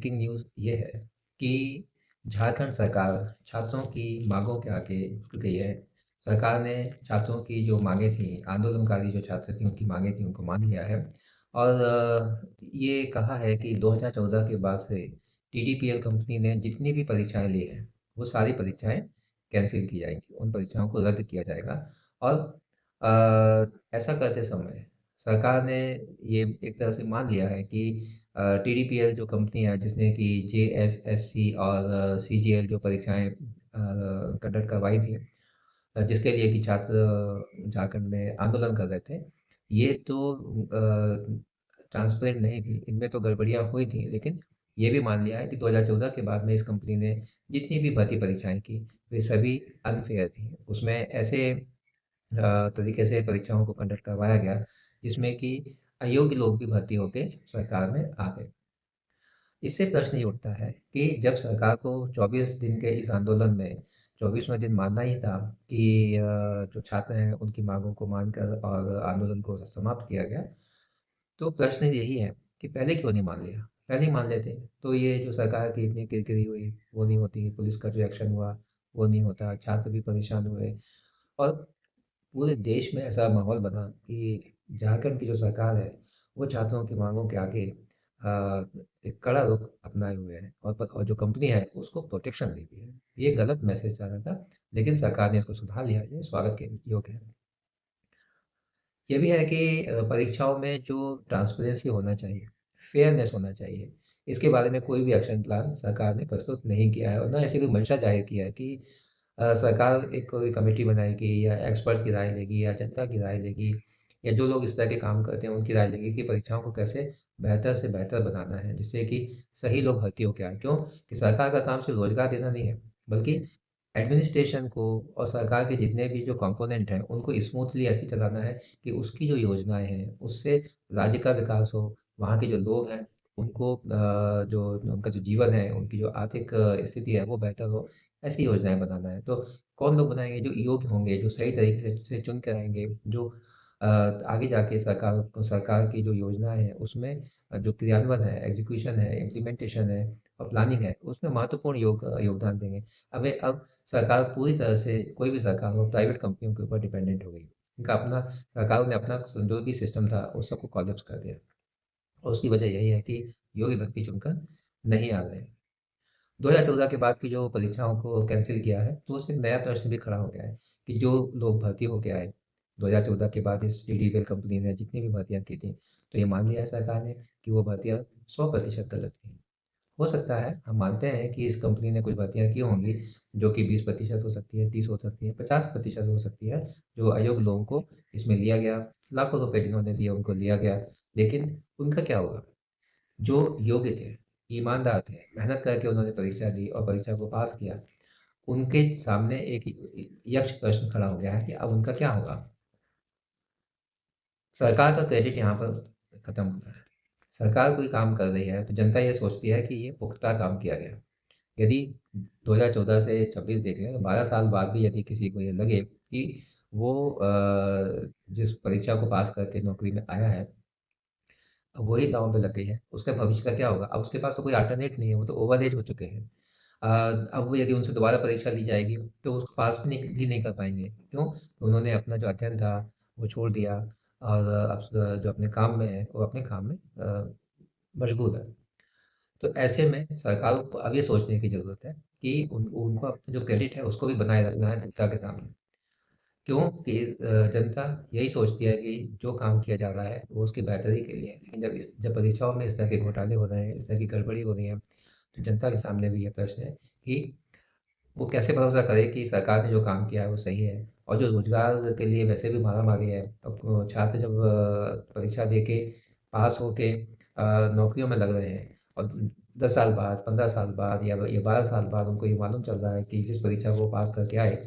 Breaking news ये है कि झारखंड सरकार छात्रों की मांगों के आगे झुक गई है। सरकार ने छात्रों की जो मांगें थीं, आंदोलनकारी जो छात्र थे उनकी मांगें थीं, उनको मान लिया है और ये कहा है कि 2014 के बाद से टीडीपीएल कंपनी ने जितनी भी परीक्षाएँ ली हैं, वो सारी परीक्षाएँ कैंसल की जाएँगी। उन परीक्षाओं को रद्द किया जाएगा और ऐसा करते समय सरकार ने ये एक तरह से मान लिया है कि टीडीपीएल जो कंपनी है जिसने कि जेएसएससी और सीजीएल जो परीक्षाएँ कंडक्ट करवाई थी, जिसके लिए कि छात्र झारखंड में आंदोलन कर रहे थे, ये तो ट्रांसपेरेंट नहीं थी, इनमें तो गड़बड़ियाँ हुई थी, लेकिन ये भी मान लिया है कि 2014 के बाद में इस कंपनी ने जितनी भी भर्ती परीक्षाएँ की, वे सभी अनफ़ेयर थी। उसमें ऐसे तरीके से परीक्षाओं को कंडक्ट करवाया गया, जिसमें कि अयोग्य लोग भी भर्ती होके सरकार में आ गए। इससे प्रश्न ये उठता है कि जब सरकार को 24 दिन के इस आंदोलन में 24वाँ दिन मानना ही था कि जो छात्र हैं उनकी माँगों को मानकर और आंदोलन को समाप्त किया गया, तो प्रश्न यही है कि पहले क्यों नहीं मान लिया? पहले ही मान लेते तो ये जो सरकार की इतनी किरकिरी हुई, वो नहीं होती, पुलिस का जो एक्शन हुआ, वो नहीं होता, छात्र भी परेशान हुए और पूरे देश में ऐसा माहौल बना कि झारखंड की जो सरकार है, वो छात्रों की माँगों के आगे एक कड़ा रुख अपनाए हुए है और जो कंपनी है, उसको प्रोटेक्शन दे रही है। ये गलत मैसेज जा रहा था, लेकिन सरकार ने इसको सुधार लिया, ये स्वागत के योग्य है। ये भी है कि परीक्षाओं में जो ट्रांसपेरेंसी होना चाहिए, फेयरनेस होना चाहिए, इसके बारे में कोई भी एक्शन प्लान सरकार ने प्रस्तुत नहीं किया है और ना ऐसी कोई मंशा जाहिर किया है कि सरकार एक कोई कमेटी बनाएगी या एक्सपर्ट्स की राय लेगी या जनता की राय लेगी या जो लोग इस तरह के काम करते हैं उनकी राय लेगी कि परीक्षाओं को कैसे बेहतर से बेहतर बनाना है जिससे कि सही लोग भर्ती होके आएँ। क्यों? कि सरकार का काम सिर्फ रोज़गार देना नहीं है, बल्कि एडमिनिस्ट्रेशन को और सरकार के जितने भी जो कंपोनेंट हैं, उनको स्मूथली ऐसे चलाना है कि उसकी जो योजनाएँ हैं, उससे राज्य का विकास हो, वहाँ के जो लोग हैं, उनको जो उनका जो जीवन है, उनकी जो आर्थिक स्थिति है, वो बेहतर हो, ऐसी योजनाएँ बनाना है। तो कौन लोग बनाएँगे? जो योग्य होंगे, जो सही तरीके से चुन कर आएँगे, जो आगे जाके सरकार की जो योजनाएँ हैं, उसमें जो क्रियान्वयन है, एग्ज़ीक्यूशन है, इम्प्लीमेंटेशन है और प्लानिंग है, उसमें महत्वपूर्ण योगदान देंगे। अब सरकार पूरी तरह से कोई भी सरकार हो प्राइवेट कंपनियों के ऊपर डिपेंडेंट हो गई। उनका अपना सरकारों ने अपना जो भी सिस्टम था उस सबको कोलैप्स कर दिया और उसकी वजह यही है कि योग्य व्यक्ति चुनकर नहीं आ रहे हैं। 2014 के बाद की जो परीक्षाओं को कैंसल किया है तो उससे एक नया प्रश्न भी खड़ा हो गया है कि जो लोग भर्ती होके आए 2014 के बाद इस टीडीपीएल कंपनी ने जितनी भी भर्तियाँ की थी, तो ये मान लिया है सरकार ने कि वो भर्तियाँ 100% गलत थी। हो सकता है, हम मानते हैं कि इस कंपनी ने कुछ भर्तियाँ की होंगी, जो कि 20% हो सकती है, 30 हो सकती है, 50% हो सकती है, जो अयोग्य लोगों को इसमें लिया गया, लाखों रुपए जिन्होंने दिए उनको लिया गया। लेकिन उनका क्या होगा? जो योग्य थे, ईमानदार थे, मेहनत करके उन्होंने परीक्षा दी और परीक्षा को पास किया, उनके सामने एक यक्ष प्रश्न खड़ा हो गया है कि अब उनका क्या होगा? सरकार का क्रेडिट यहाँ पर खत्म होता है। सरकार कोई काम कर रही है, तो जनता ये सोचती है कि ये पुख्ता काम किया गया। यदि 2014 से 26 देखें तो 12 साल बाद भी यदि किसी को ये लगे कि वो जिस परीक्षा को पास करके नौकरी में आया है, अब वही दाँव पे लग गई है, उसका भविष्य का क्या होगा? अब उसके पास तो कोई अल्टरनेट नहीं है, वो तो ओवर एज हो चुके हैं। अब वो यदि उनसे दोबारा परीक्षा ली जाएगी, तो उसको पास भी नहीं कर पाएँगे। क्यों? उन्होंने अपना जो अध्ययन था, वो छोड़ दिया और अब जो अपने काम में है, वो अपने काम में मशगूल है। तो ऐसे में सरकारों को अब ये सोचने की ज़रूरत है कि उनको अपना जो क्रेडिट है उसको भी बनाए रखना है जनता के सामने। क्यों? कि जनता यही सोचती है कि जो काम किया जा रहा है वो उसकी बेहतरी के लिए है। लेकिन जब परीक्षाओं में इस तरह के घोटाले हो रहे हैं, इस तरह की गड़बड़ी हो रही है, तो जनता के सामने भी ये प्रश्न है कि वो कैसे भरोसा करे कि सरकार ने जो काम किया है वो सही है और जो रोज़गार के लिए वैसे भी मारामारी है। अब छात्र जब परीक्षा दे के पास होके नौकरियों में लग रहे हैं और 10 साल बाद, 15 साल बाद या 12 साल बाद उनको ये मालूम चल रहा है कि जिस परीक्षा को वो पास करके आए,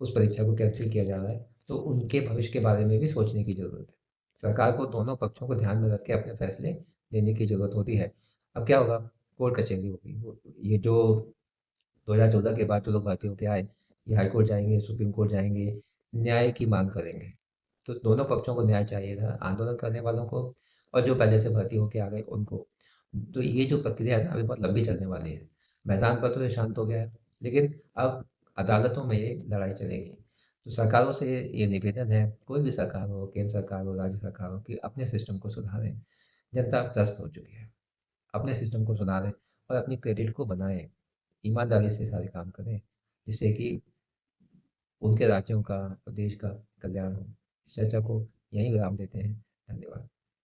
उस परीक्षा को कैंसल किया जा रहा है, तो उनके भविष्य के बारे में भी सोचने की ज़रूरत है। सरकार को दोनों पक्षों को ध्यान में रख के अपने फैसले लेने की ज़रूरत होती है। अब क्या होगा? कोर्ट कचहरी होगी। वो ये जो 2014 के बाद जो लोग भर्ती होके आए, ये हाई कोर्ट जाएँगे, सुप्रीम कोर्ट जाएँगे, न्याय की माँग करेंगे। तो दोनों पक्षों को न्याय चाहिए था, आंदोलन करने वालों को और जो पहले से भर्ती होके आ गए उनको। तो ये जो प्रक्रिया है ना अभी बहुत लंबी चलने वाली है। मैदान पर तो ये शांत हो गया है, लेकिन अब अदालतों में ये लड़ाई चलेगी। तो सरकारों से ये निवेदन है, कोई भी सरकार हो, केंद्र सरकार हो, राज्य सरकार हो कि अपने सिस्टम को सुधारें। जनता त्रस्त हो चुकी है। अपने सिस्टम को सुधारें और अपनी क्रेडिट को बनाएँ। ईमानदारी से सारे काम करें, जिससे कि उनके राज्यों का और देश का कल्याण हो। इस चर्चा को यहीं विराम देते हैं। धन्यवाद।